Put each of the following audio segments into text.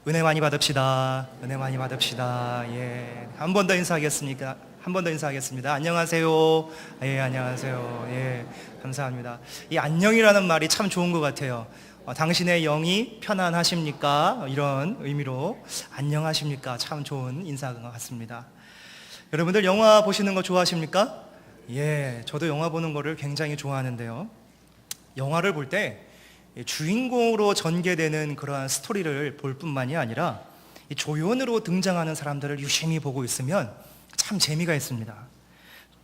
은혜 많이 받읍시다. 은혜 많이 받읍시다. 예. 한 번 더 인사하겠습니까? 한 번 더 인사하겠습니다. 안녕하세요. 예, 안녕하세요. 예, 감사합니다. 이 안녕이라는 말이 참 좋은 것 같아요. 당신의 영이 편안하십니까? 이런 의미로 안녕하십니까? 참 좋은 인사인 것 같습니다. 여러분들 영화 보시는 거 좋아하십니까? 예, 저도 영화 보는 거를 굉장히 좋아하는데요. 영화를 볼때 주인공으로 전개되는 그러한 스토리를 볼 뿐만이 아니라 조연으로 등장하는 사람들을 유심히 보고 있으면 참 재미가 있습니다.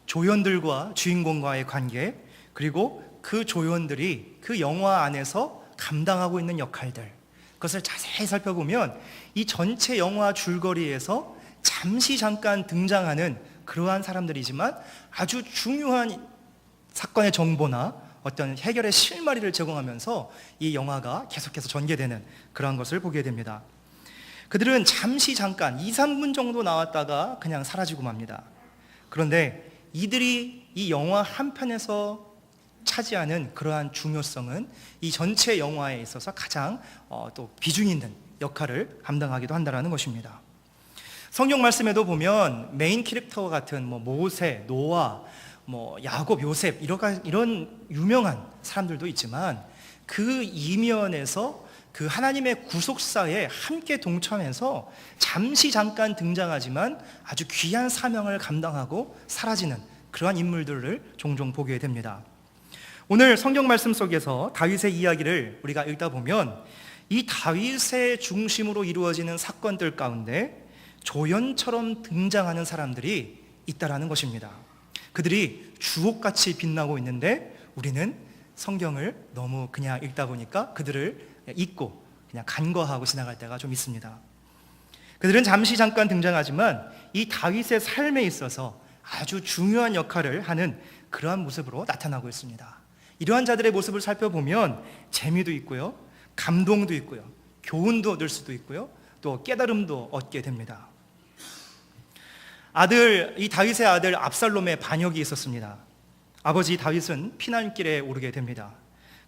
조연들과 주인공과의 관계, 그리고 그 조연들이 그 영화 안에서 감당하고 있는 역할들, 그것을 자세히 살펴보면 이 전체 영화 줄거리에서 잠시 잠깐 등장하는 그러한 사람들이지만 아주 중요한 사건의 정보나 어떤 해결의 실마리를 제공하면서 이 영화가 계속해서 전개되는 그런 것을 보게 됩니다. 그들은 잠시 잠깐 2, 3분 정도 나왔다가 그냥 사라지고 맙니다. 그런데 이들이 이 영화 한 편에서 차지하는 그러한 중요성은 이 전체 영화에 있어서 가장 또 비중 있는 역할을 감당하기도 한다는 것입니다. 성경 말씀에도 보면 메인 캐릭터 같은 모세, 노아, 야곱, 요셉 이런 유명한 사람들도 있지만 그 이면에서 그 하나님의 구속사에 함께 동참해서 잠시 잠깐 등장하지만 아주 귀한 사명을 감당하고 사라지는 그러한 인물들을 종종 보게 됩니다. 오늘 성경 말씀 속에서 다윗의 이야기를 우리가 읽다 보면 이 다윗의 중심으로 이루어지는 사건들 가운데 조연처럼 등장하는 사람들이 있다라는 것입니다. 그들이 주옥같이 빛나고 있는데 우리는 성경을 너무 그냥 읽다 보니까 그들을 잊고 그냥 간과하고 지나갈 때가 좀 있습니다. 그들은 잠시 잠깐 등장하지만 이 다윗의 삶에 있어서 아주 중요한 역할을 하는 그러한 모습으로 나타나고 있습니다. 이러한 자들의 모습을 살펴보면 재미도 있고요, 감동도 있고요, 교훈도 얻을 수도 있고요, 또 깨달음도 얻게 됩니다. 이 다윗의 아들 압살롬의 반역이 있었습니다. 아버지 다윗은 피난길에 오르게 됩니다.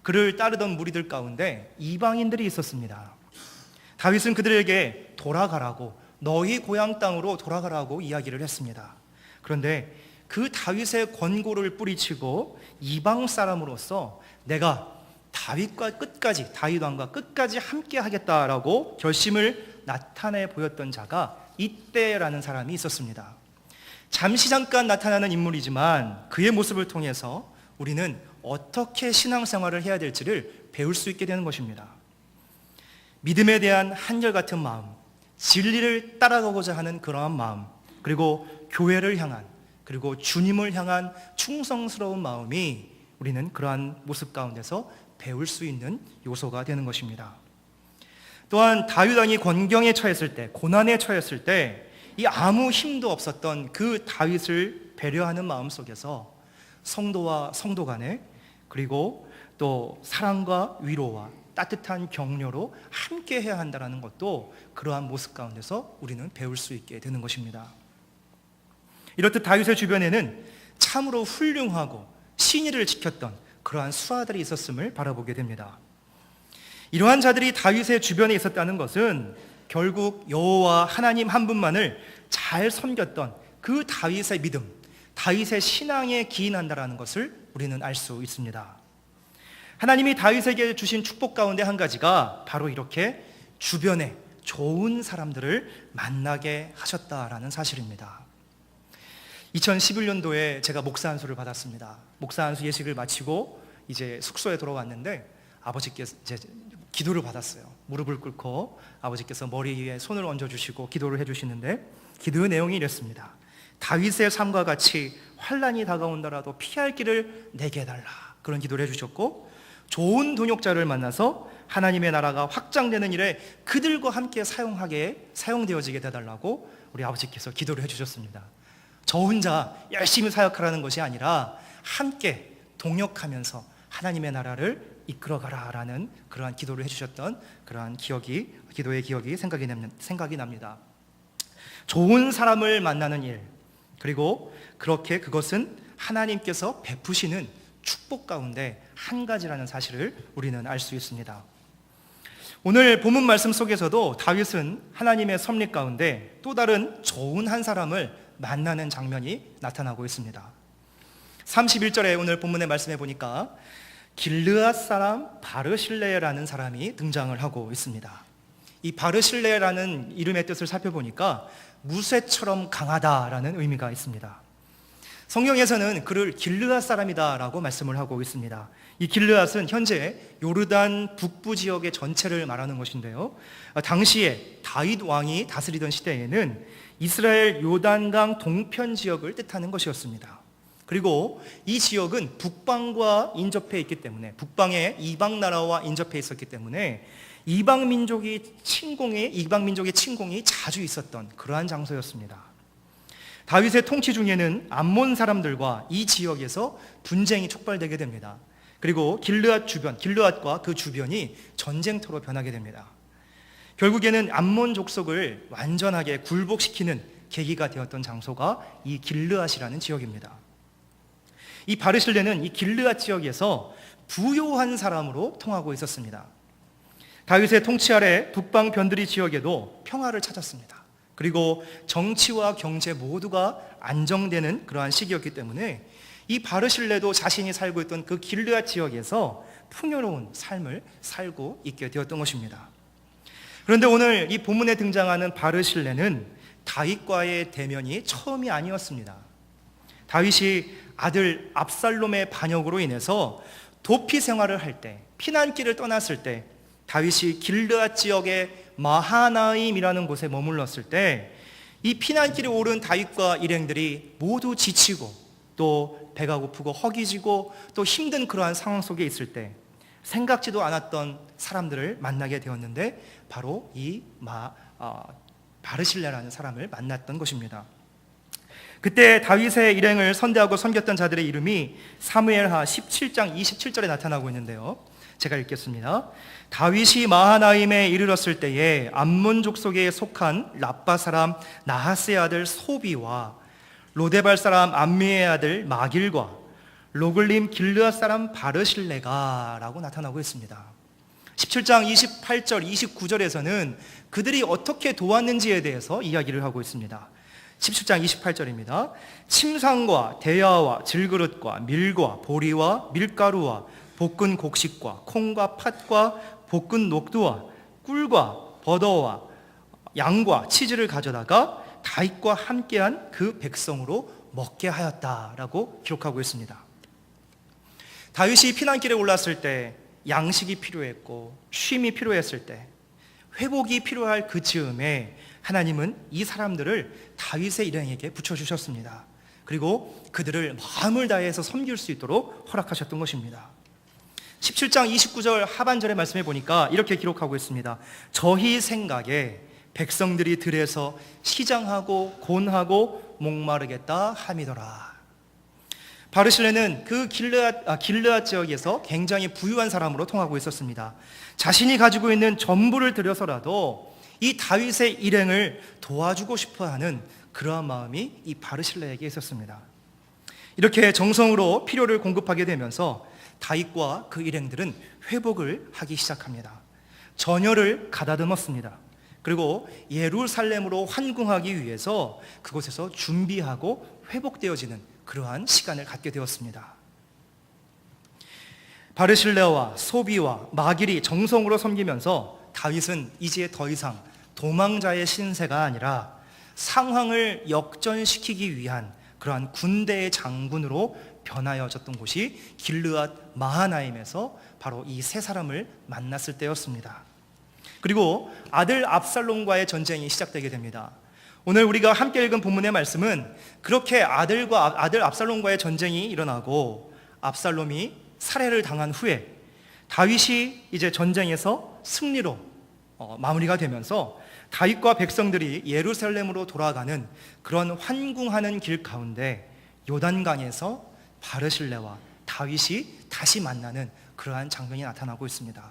그를 따르던 무리들 가운데 이방인들이 있었습니다. 다윗은 그들에게 돌아가라고, 너희 고향 땅으로 돌아가라고 이야기를 했습니다. 그런데 그 다윗의 권고를 뿌리치고 이방 사람으로서 내가 다윗 왕과 끝까지 함께 하겠다라고 결심을 나타내 보였던 자가 이때라는 사람이 있었습니다. 잠시 잠깐 나타나는 인물이지만 그의 모습을 통해서 우리는 어떻게 신앙생활을 해야 될지를 배울 수 있게 되는 것입니다. 믿음에 대한 한결같은 마음, 진리를 따라가고자 하는 그러한 마음, 그리고 교회를 향한, 그리고 주님을 향한 충성스러운 마음이 우리는 그러한 모습 가운데서 배울 수 있는 요소가 되는 것입니다. 또한 다윗 왕이 권경에 처했을 때, 고난에 처했을 때 이 아무 힘도 없었던 그 다윗을 배려하는 마음 속에서 성도와 성도 간에, 그리고 또 사랑과 위로와 따뜻한 격려로 함께 해야 한다는 것도 그러한 모습 가운데서 우리는 배울 수 있게 되는 것입니다. 이렇듯 다윗의 주변에는 참으로 훌륭하고 신의를 지켰던 그러한 수하들이 있었음을 바라보게 됩니다. 이러한 자들이 다윗의 주변에 있었다는 것은 결국 여호와 하나님 한 분만을 잘 섬겼던 그 다윗의 믿음, 다윗의 신앙에 기인한다라는 것을 우리는 알 수 있습니다. 하나님이 다윗에게 주신 축복 가운데 한 가지가 바로 이렇게 주변에 좋은 사람들을 만나게 하셨다라는 사실입니다. 2011년도에 제가 목사 안수를 받았습니다. 목사 안수 예식을 마치고 이제 숙소에 돌아왔는데 아버지께서 이제 기도를 받았어요. 무릎을 꿇고 아버지께서 머리 위에 손을 얹어주시고 기도를 해주시는데 기도의 내용이 이랬습니다. 다윗의 삶과 같이 환난이 다가온다라도 피할 길을 내게 해달라, 그런 기도를 해주셨고, 좋은 동역자를 만나서 하나님의 나라가 확장되는 일에 그들과 함께 사용되어지게 해달라고 우리 아버지께서 기도를 해주셨습니다. 저 혼자 열심히 사역하라는 것이 아니라 함께 동역하면서 하나님의 나라를 이끌어가라라는 그러한 기도를 해주셨던 그러한 기도의 기억이 생각이 납니다. 좋은 사람을 만나는 일, 그리고 그렇게 그것은 하나님께서 베푸시는 축복 가운데 한 가지라는 사실을 우리는 알 수 있습니다. 오늘 본문 말씀 속에서도 다윗은 하나님의 섭리 가운데 또 다른 좋은 한 사람을 만나는 장면이 나타나고 있습니다. 31절에 오늘 본문의 말씀해 보니까 길르앗 사람 바르실레라는 사람이 등장을 하고 있습니다. 이 바르실레라는 이름의 뜻을 살펴보니까 무쇠처럼 강하다라는 의미가 있습니다. 성경에서는 그를 길르앗 사람이다라고 말씀을 하고 있습니다. 이 길르앗은 현재 요르단 북부 지역의 전체를 말하는 것인데요, 당시에 다윗 왕이 다스리던 시대에는 이스라엘 요단강 동편 지역을 뜻하는 것이었습니다. 그리고 이 지역은 북방과 인접해 있기 때문에, 북방의 이방 나라와 인접해 있었기 때문에 이방 민족의 침공이 자주 있었던 그러한 장소였습니다. 다윗의 통치 중에는 암몬 사람들과 이 지역에서 분쟁이 촉발되게 됩니다. 그리고 길르앗과 그 주변이 전쟁터로 변하게 됩니다. 결국에는 암몬 족속을 완전하게 굴복시키는 계기가 되었던 장소가 이 길르앗이라는 지역입니다. 이 바르실레는 이 길르앗 지역에서 부요한 사람으로 통하고 있었습니다. 다윗의 통치 아래 북방 변두리 지역에도 평화를 찾았습니다. 그리고 정치와 경제 모두가 안정되는 그러한 시기였기 때문에 이 바르실레도 자신이 살고 있던 그 길르앗 지역에서 풍요로운 삶을 살고 있게 되었던 것입니다. 그런데 오늘 이 본문에 등장하는 바르실레는 다윗과의 대면이 처음이 아니었습니다. 다윗이 아들 압살롬의 반역으로 인해서 도피 생활을 할 때, 피난길을 떠났을 때, 다윗이 길르앗 지역의 마하나임이라는 곳에 머물렀을 때 이 피난길에 오른 다윗과 일행들이 모두 지치고 또 배가 고프고 허기지고 또 힘든 그러한 상황 속에 있을 때 생각지도 않았던 사람들을 만나게 되었는데 바로 이 바르실레라는 사람을 만났던 것입니다. 그때 다윗의 일행을 선대하고 섬겼던 자들의 이름이 사무엘하 17장 27절에 나타나고 있는데요, 제가 읽겠습니다. 다윗이 마하나임에 이르렀을 때에 암몬 족속에 속한 랍바 사람 나하스의 아들 소비와 로데발 사람 암미의 아들 마길과 로글림 길르앗 사람 바르실레가 라고 나타나고 있습니다. 17장 28절 29절에서는 그들이 어떻게 도왔는지에 대해서 이야기를 하고 있습니다. 17장 28절입니다. 침상과 대야와 질그릇과 밀과 보리와 밀가루와 볶은 곡식과 콩과 팥과 볶은 녹두와 꿀과 버터와 양과 치즈를 가져다가 다윗과 함께한 그 백성으로 먹게 하였다라고 기록하고 있습니다. 다윗이 피난길에 올랐을 때 양식이 필요했고 쉼이 필요했을 때 회복이 필요할 그 즈음에 하나님은 이 사람들을 다윗의 일행에게 붙여주셨습니다. 그리고 그들을 마음을 다해서 섬길 수 있도록 허락하셨던 것입니다. 17장 29절 하반절의 말씀해 보니까 이렇게 기록하고 있습니다. 저희 생각에 백성들이 들에서 시장하고 곤하고 목마르겠다 함이더라. 바르실레는 그 길르앗 지역에서 굉장히 부유한 사람으로 통하고 있었습니다. 자신이 가지고 있는 전부를 들여서라도 이 다윗의 일행을 도와주고 싶어하는 그러한 마음이 이 바르실레에게 있었습니다. 이렇게 정성으로 필요를 공급하게 되면서 다윗과 그 일행들은 회복을 하기 시작합니다. 전열을 가다듬었습니다. 그리고 예루살렘으로 환궁하기 위해서 그곳에서 준비하고 회복되어지는 그러한 시간을 갖게 되었습니다. 바르실레와 소비와 마길이 정성으로 섬기면서 다윗은 이제 더 이상 도망자의 신세가 아니라 상황을 역전시키기 위한 그러한 군대의 장군으로 변하여졌던 곳이 길르앗 마하나임에서 바로 이 세 사람을 만났을 때였습니다. 그리고 아들 압살롬과의 전쟁이 시작되게 됩니다. 오늘 우리가 함께 읽은 본문의 말씀은 그렇게 아들 압살롬과의 전쟁이 일어나고 압살롬이 살해를 당한 후에 다윗이 이제 전쟁에서 승리로 마무리가 되면서 다윗과 백성들이 예루살렘으로 돌아가는 그런 환궁하는 길 가운데 요단강에서 바르실레와 다윗이 다시 만나는 그러한 장면이 나타나고 있습니다.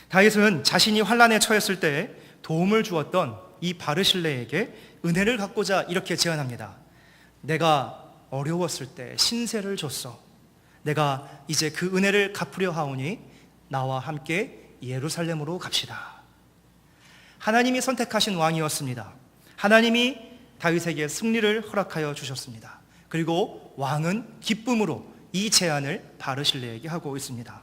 다윗은 자신이 환난에 처했을 때 도움을 주었던 이 바르실레에게 은혜를 갖고자 이렇게 제안합니다. 내가 어려웠을 때 신세를 줬어. 내가 이제 그 은혜를 갚으려 하오니 나와 함께 예루살렘으로 갑시다. 하나님이 선택하신 왕이었습니다. 하나님이 다윗에게 승리를 허락하여 주셨습니다. 그리고 왕은 기쁨으로 이 제안을 바르실레에게 하고 있습니다.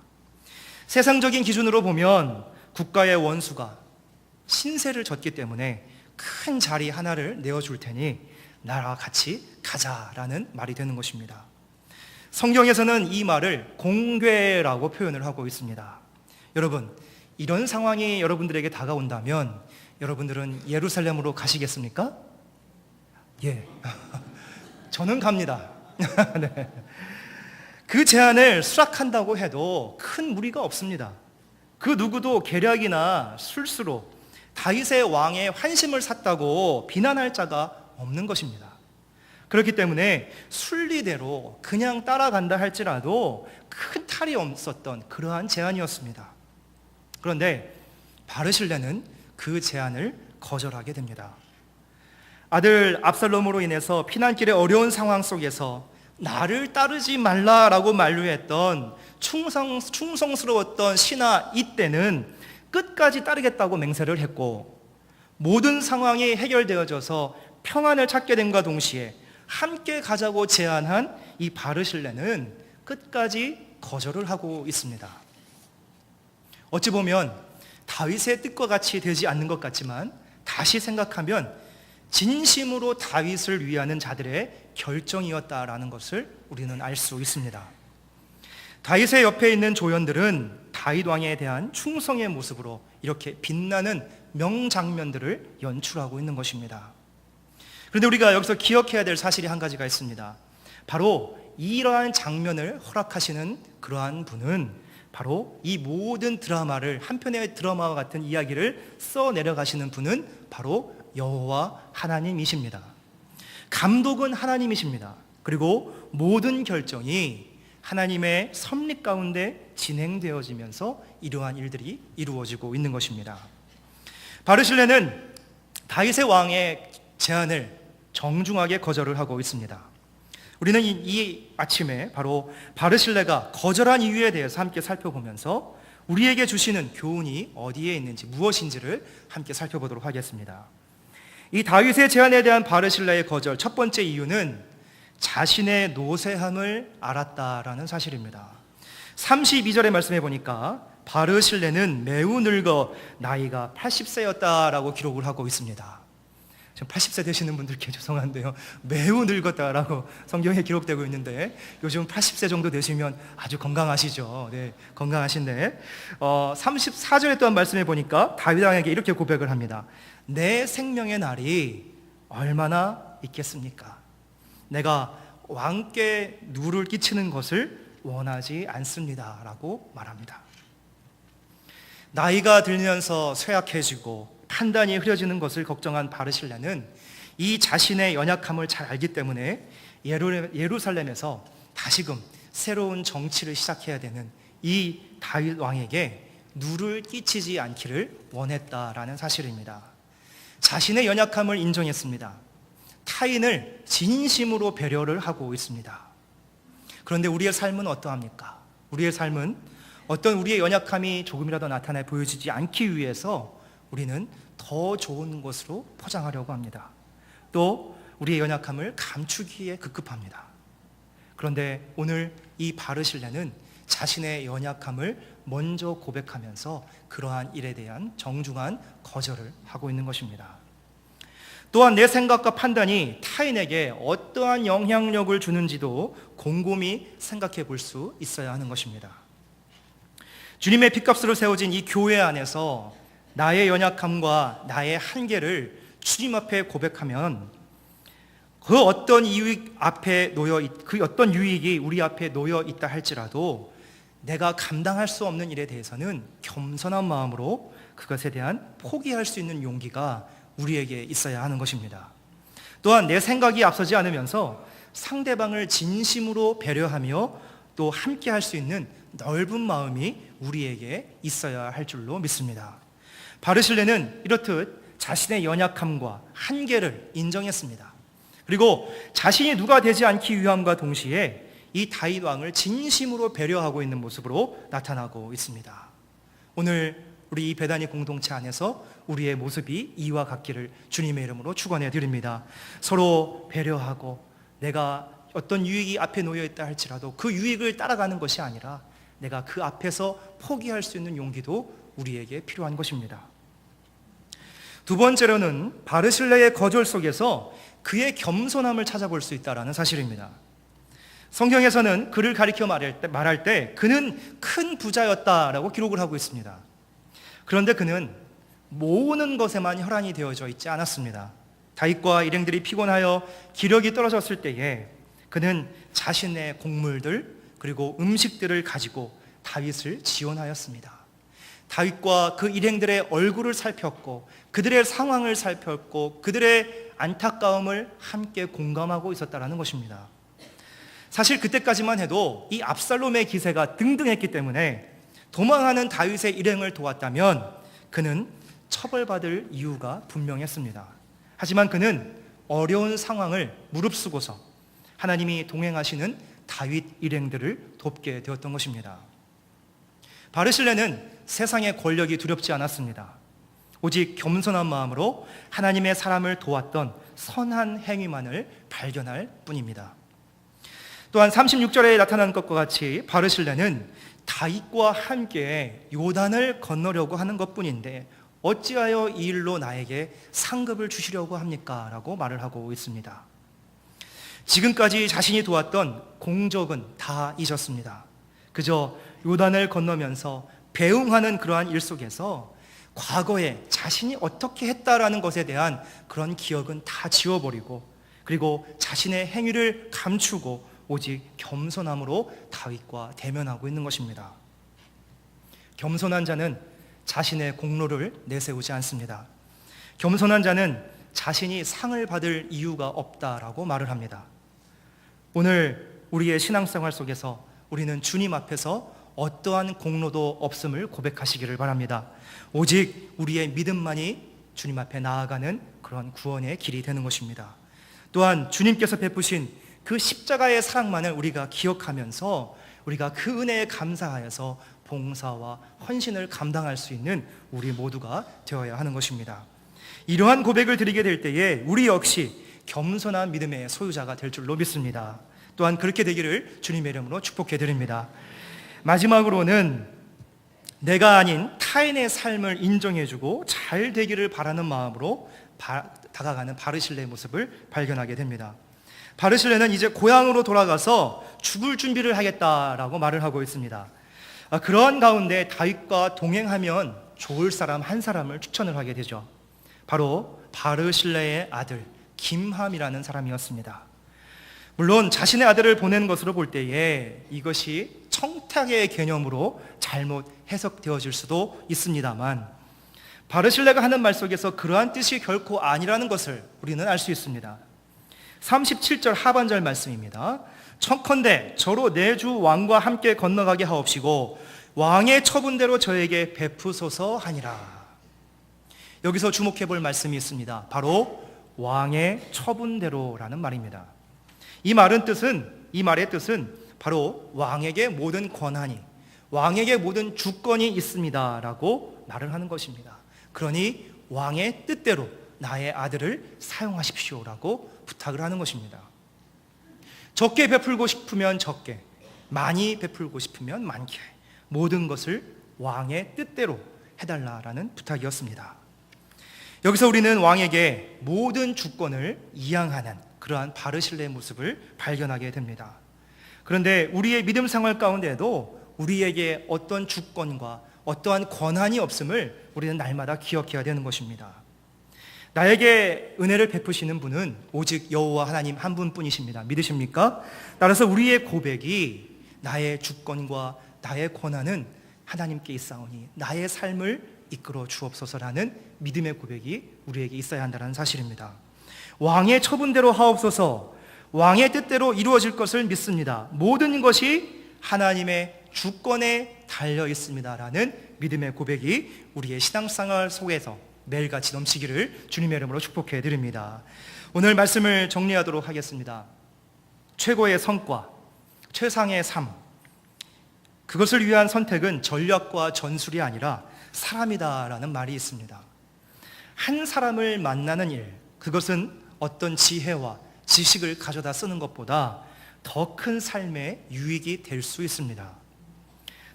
세상적인 기준으로 보면 국가의 원수가 신세를 졌기 때문에 큰 자리 하나를 내어줄 테니 나와 같이 가자라는 말이 되는 것입니다. 성경에서는 이 말을 공궤라고 표현을 하고 있습니다. 여러분, 이런 상황이 여러분들에게 다가온다면 여러분들은 예루살렘으로 가시겠습니까? 예, 저는 갑니다. 네. 그 제안을 수락한다고 해도 큰 무리가 없습니다. 그 누구도 계략이나 술수로 다윗의 왕의 환심을 샀다고 비난할 자가 없는 것입니다. 그렇기 때문에 순리대로 그냥 따라간다 할지라도 큰 탈이 없었던 그러한 제안이었습니다. 그런데 바르실레는 그 제안을 거절하게 됩니다. 아들 압살롬으로 인해서 피난길의 어려운 상황 속에서 나를 따르지 말라라고 만류했던 충성스러웠던 신하 이때는 끝까지 따르겠다고 맹세를 했고, 모든 상황이 해결되어져서 평안을 찾게 됨과 동시에 함께 가자고 제안한 이 바르실레는 끝까지 거절을 하고 있습니다. 어찌 보면 다윗의 뜻과 같이 되지 않는 것 같지만 다시 생각하면 진심으로 다윗을 위하는 자들의 결정이었다라는 것을 우리는 알 수 있습니다. 다윗의 옆에 있는 조연들은 다윗 왕에 대한 충성의 모습으로 이렇게 빛나는 명장면들을 연출하고 있는 것입니다. 그런데 우리가 여기서 기억해야 될 사실이 한 가지가 있습니다. 바로 이러한 장면을 허락하시는 그러한 분은 바로 이 모든 드라마를, 한 편의 드라마와 같은 이야기를 써내려가시는 분은 바로 여호와 하나님이십니다. 감독은 하나님이십니다. 그리고 모든 결정이 하나님의 섭리 가운데 진행되어지면서 이러한 일들이 이루어지고 있는 것입니다. 바르실레는 다윗의 왕의 제안을 정중하게 거절을 하고 있습니다. 우리는 이 아침에 바로 바르실레가 거절한 이유에 대해서 함께 살펴보면서 우리에게 주시는 교훈이 어디에 있는지, 무엇인지를 함께 살펴보도록 하겠습니다. 이 다윗의 제안에 대한 바르실레의 거절, 첫 번째 이유는 자신의 노쇠함을 알았다라는 사실입니다. 32절의 말씀해 보니까 바르실레는 매우 늙어 나이가 80세였다라고 기록을 하고 있습니다. 지금 80세 되시는 분들께 죄송한데요, 매우 늙었다라고 성경에 기록되고 있는데 요즘 80세 정도 되시면 아주 건강하시죠. 네, 건강하신데 34절에 또한 말씀해 보니까 다윗 왕에게 이렇게 고백을 합니다. 내 생명의 날이 얼마나 있겠습니까? 내가 왕께 누를 끼치는 것을 원하지 않습니다 라고 말합니다. 나이가 들면서 쇠약해지고 판단이 흐려지는 것을 걱정한 바르실레는 이 자신의 연약함을 잘 알기 때문에 예루살렘에서 다시금 새로운 정치를 시작해야 되는 이 다윗 왕에게 누를 끼치지 않기를 원했다라는 사실입니다. 자신의 연약함을 인정했습니다. 타인을 진심으로 배려를 하고 있습니다. 그런데 우리의 삶은 어떠합니까? 우리의 삶은 어떤 우리의 연약함이 조금이라도 나타나 보여지지 않기 위해서 우리는 더 좋은 것으로 포장하려고 합니다. 또 우리의 연약함을 감추기에 급급합니다. 그런데 오늘 이 바르실레는 자신의 연약함을 먼저 고백하면서 그러한 일에 대한 정중한 거절을 하고 있는 것입니다. 또한 내 생각과 판단이 타인에게 어떠한 영향력을 주는지도 곰곰이 생각해 볼 수 있어야 하는 것입니다. 주님의 핏값으로 세워진 이 교회 안에서 나의 연약함과 나의 한계를 주님 앞에 고백하면 그 어떤 유익이 우리 앞에 놓여 있다 할지라도 내가 감당할 수 없는 일에 대해서는 겸손한 마음으로 그것에 대한 포기할 수 있는 용기가 우리에게 있어야 하는 것입니다. 또한 내 생각이 앞서지 않으면서 상대방을 진심으로 배려하며 또 함께 할 수 있는 넓은 마음이 우리에게 있어야 할 줄로 믿습니다. 바르실레는 이렇듯 자신의 연약함과 한계를 인정했습니다. 그리고 자신이 누가 되지 않기 위함과 동시에 이 다윗 왕을 진심으로 배려하고 있는 모습으로 나타나고 있습니다. 오늘 우리 이 배단위 공동체 안에서 우리의 모습이 이와 같기를 주님의 이름으로 축원해 드립니다. 서로 배려하고 내가 어떤 유익이 앞에 놓여 있다 할지라도 그 유익을 따라가는 것이 아니라 내가 그 앞에서 포기할 수 있는 용기도 우리에게 필요한 것입니다. 두 번째로는 바르실레의 거절 속에서 그의 겸손함을 찾아볼 수 있다는 사실입니다. 성경에서는 그를 가리켜 말할 때 그는 큰 부자였다라고 기록을 하고 있습니다. 그런데 그는 모으는 것에만 혈안이 되어져 있지 않았습니다. 다윗과 일행들이 피곤하여 기력이 떨어졌을 때에 그는 자신의 곡물들 그리고 음식들을 가지고 다윗을 지원하였습니다. 다윗과 그 일행들의 얼굴을 살폈고 그들의 상황을 살폈고 그들의 안타까움을 함께 공감하고 있었다는 것입니다. 사실 그때까지만 해도 이 압살롬의 기세가 등등했기 때문에 도망하는 다윗의 일행을 도왔다면 그는 처벌받을 이유가 분명했습니다. 하지만 그는 어려운 상황을 무릅쓰고서 하나님이 동행하시는 다윗 일행들을 돕게 되었던 것입니다. 바르실레는 세상의 권력이 두렵지 않았습니다. 오직 겸손한 마음으로 하나님의 사람을 도왔던 선한 행위만을 발견할 뿐입니다. 또한 36절에 나타난 것과 같이 바르실레는 다윗과 함께 요단을 건너려고 하는 것뿐인데 어찌하여 이 일로 나에게 상급을 주시려고 합니까? 라고 말을 하고 있습니다. 지금까지 자신이 도왔던 공적은 다 잊었습니다. 그저 요단을 건너면서 배웅하는 그러한 일 속에서 과거에 자신이 어떻게 했다라는 것에 대한 그런 기억은 다 지워버리고 그리고 자신의 행위를 감추고 오직 겸손함으로 다윗과 대면하고 있는 것입니다. 겸손한 자는 자신의 공로를 내세우지 않습니다. 겸손한 자는 자신이 상을 받을 이유가 없다라고 말을 합니다. 오늘 우리의 신앙생활 속에서 우리는 주님 앞에서 어떠한 공로도 없음을 고백하시기를 바랍니다. 오직 우리의 믿음만이 주님 앞에 나아가는 그런 구원의 길이 되는 것입니다. 또한 주님께서 베푸신 그 십자가의 사랑만을 우리가 기억하면서 우리가 그 은혜에 감사하여서 봉사와 헌신을 감당할 수 있는 우리 모두가 되어야 하는 것입니다. 이러한 고백을 드리게 될 때에 우리 역시 겸손한 믿음의 소유자가 될 줄로 믿습니다. 또한 그렇게 되기를 주님의 이름으로 축복해 드립니다. 마지막으로는 내가 아닌 타인의 삶을 인정해주고 잘 되기를 바라는 마음으로 다가가는 바르실레의 모습을 발견하게 됩니다. 바르실레는 이제 고향으로 돌아가서 죽을 준비를 하겠다라고 말을 하고 있습니다. 그러한 가운데 다윗과 동행하면 좋을 사람 한 사람을 추천을 하게 되죠. 바로 바르실레의 아들 김함이라는 사람이었습니다. 물론 자신의 아들을 보낸 것으로 볼 때에 이것이 청탁의 개념으로 잘못 해석되어질 수도 있습니다만 바르실레가 하는 말 속에서 그러한 뜻이 결코 아니라는 것을 우리는 알 수 있습니다. 37절 하반절 말씀입니다. 청컨대 저로 내 주 왕과 함께 건너가게 하옵시고 왕의 처분대로 저에게 베푸소서 하니라. 여기서 주목해 볼 말씀이 있습니다. 바로 왕의 처분대로라는 말입니다. 이 말의 뜻은 바로 왕에게 모든 권한이, 왕에게 모든 주권이 있습니다라고 말을 하는 것입니다. 그러니 왕의 뜻대로 나의 아들을 사용하십시오라고 부탁을 하는 것입니다. 적게 베풀고 싶으면 적게, 많이 베풀고 싶으면 많게, 모든 것을 왕의 뜻대로 해달라라는 부탁이었습니다. 여기서 우리는 왕에게 모든 주권을 이양하는 그러한 바르실레의 모습을 발견하게 됩니다. 그런데 우리의 믿음 생활 가운데에도 우리에게 어떤 주권과 어떠한 권한이 없음을 우리는 날마다 기억해야 되는 것입니다. 나에게 은혜를 베푸시는 분은 오직 여호와 하나님 한 분뿐이십니다. 믿으십니까? 따라서 우리의 고백이 나의 주권과 나의 권한은 하나님께 있사오니 나의 삶을 이끌어 주옵소서라는 믿음의 고백이 우리에게 있어야 한다는 사실입니다. 왕의 처분대로 하옵소서, 왕의 뜻대로 이루어질 것을 믿습니다. 모든 것이 하나님의 주권에 달려 있습니다라는 믿음의 고백이 우리의 신앙생활 속에서 매일같이 넘치기를 주님의 이름으로 축복해 드립니다. 오늘 말씀을 정리하도록 하겠습니다. 최고의 성과, 최상의 삶, 그것을 위한 선택은 전략과 전술이 아니라 사람이다라는 말이 있습니다. 한 사람을 만나는 일, 그것은 어떤 지혜와 지식을 가져다 쓰는 것보다 더 큰 삶의 유익이 될 수 있습니다.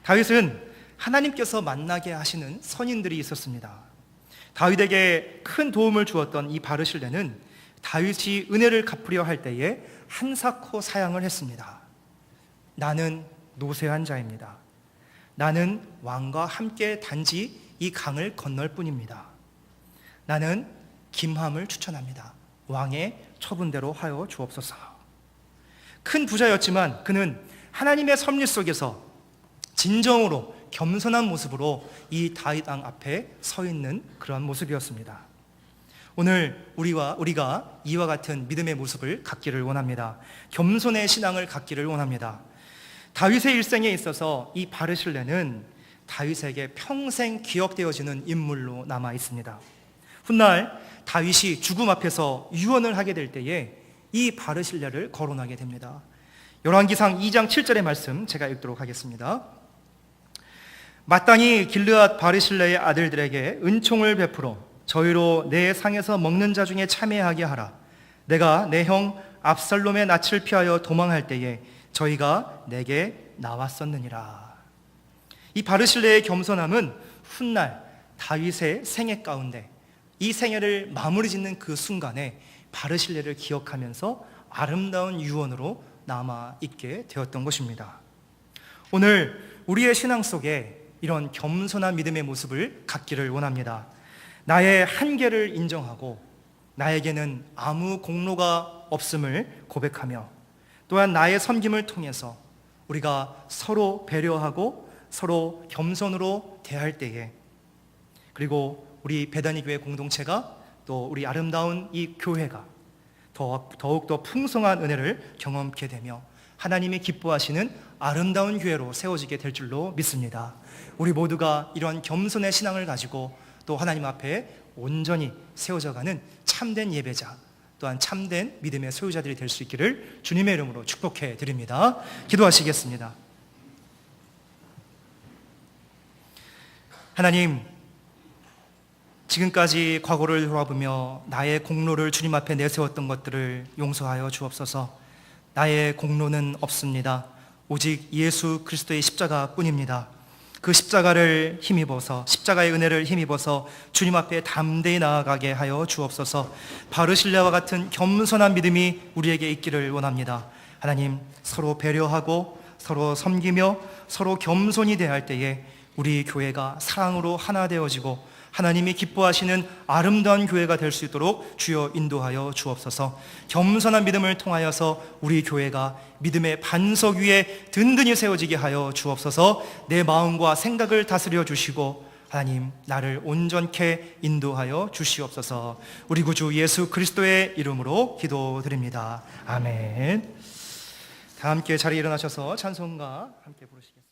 다윗은 하나님께서 만나게 하시는 선인들이 있었습니다. 다윗에게 큰 도움을 주었던 이 바르실레는 다윗이 은혜를 갚으려 할 때에 한사코 사양을 했습니다. 나는 노쇠한 자입니다. 나는 왕과 함께 단지 이 강을 건널 뿐입니다. 나는 김함을 추천합니다. 왕의 처분대로 하여 주옵소서. 큰 부자였지만 그는 하나님의 섭리 속에서 진정으로 겸손한 모습으로 이 다윗 왕 앞에 서 있는 그러한 모습이었습니다. 오늘 우리가 이와 같은 믿음의 모습을 갖기를 원합니다. 겸손의 신앙을 갖기를 원합니다. 다윗의 일생에 있어서 이 바르실레는 다윗에게 평생 기억되어지는 인물로 남아 있습니다. 훗날 다윗이 죽음 앞에서 유언을 하게 될 때에 이 바르실레를 거론하게 됩니다. 열왕기상 2장 7절의 말씀 제가 읽도록 하겠습니다. 마땅히 길르앗 바르실레의 아들들에게 은총을 베풀어 저희로 내 상에서 먹는 자 중에 참여하게 하라. 내가 내 형 압살롬의 낯을 피하여 도망할 때에 저희가 내게 나왔었느니라. 이 바르실레의 겸손함은 훗날 다윗의 생애 가운데 이 생애를 마무리 짓는 그 순간에 바르실레를 기억하면서 아름다운 유언으로 남아있게 되었던 것입니다. 오늘 우리의 신앙 속에 이런 겸손한 믿음의 모습을 갖기를 원합니다. 나의 한계를 인정하고 나에게는 아무 공로가 없음을 고백하며 또한 나의 섬김을 통해서 우리가 서로 배려하고 서로 겸손으로 대할 때에, 그리고 우리 배단위교회 공동체가 또 우리 아름다운 이 교회가 더욱더 풍성한 은혜를 경험하게 되며 하나님이 기뻐하시는 아름다운 교회로 세워지게 될 줄로 믿습니다. 우리 모두가 이런 겸손의 신앙을 가지고 또 하나님 앞에 온전히 세워져가는 참된 예배자, 또한 참된 믿음의 소유자들이 될 수 있기를 주님의 이름으로 축복해 드립니다. 기도하시겠습니다. 하나님, 지금까지 과거를 돌아보며 나의 공로를 주님 앞에 내세웠던 것들을 용서하여 주옵소서. 나의 공로는 없습니다. 오직 예수 그리스도의 십자가뿐입니다. 그 십자가를 힘입어서, 십자가의 은혜를 힘입어서 주님 앞에 담대히 나아가게 하여 주옵소서. 바르실레와 같은 겸손한 믿음이 우리에게 있기를 원합니다. 하나님, 서로 배려하고 서로 섬기며 서로 겸손히 대할 때에 우리 교회가 사랑으로 하나 되어지고 하나님이 기뻐하시는 아름다운 교회가 될 수 있도록 주여 인도하여 주옵소서. 겸손한 믿음을 통하여서 우리 교회가 믿음의 반석 위에 든든히 세워지게 하여 주옵소서. 내 마음과 생각을 다스려 주시고 하나님, 나를 온전케 인도하여 주시옵소서. 우리 구주 예수 그리스도의 이름으로 기도드립니다. 아멘. 다 함께 자리에 일어나셔서 찬송가 함께 부르시겠습니다.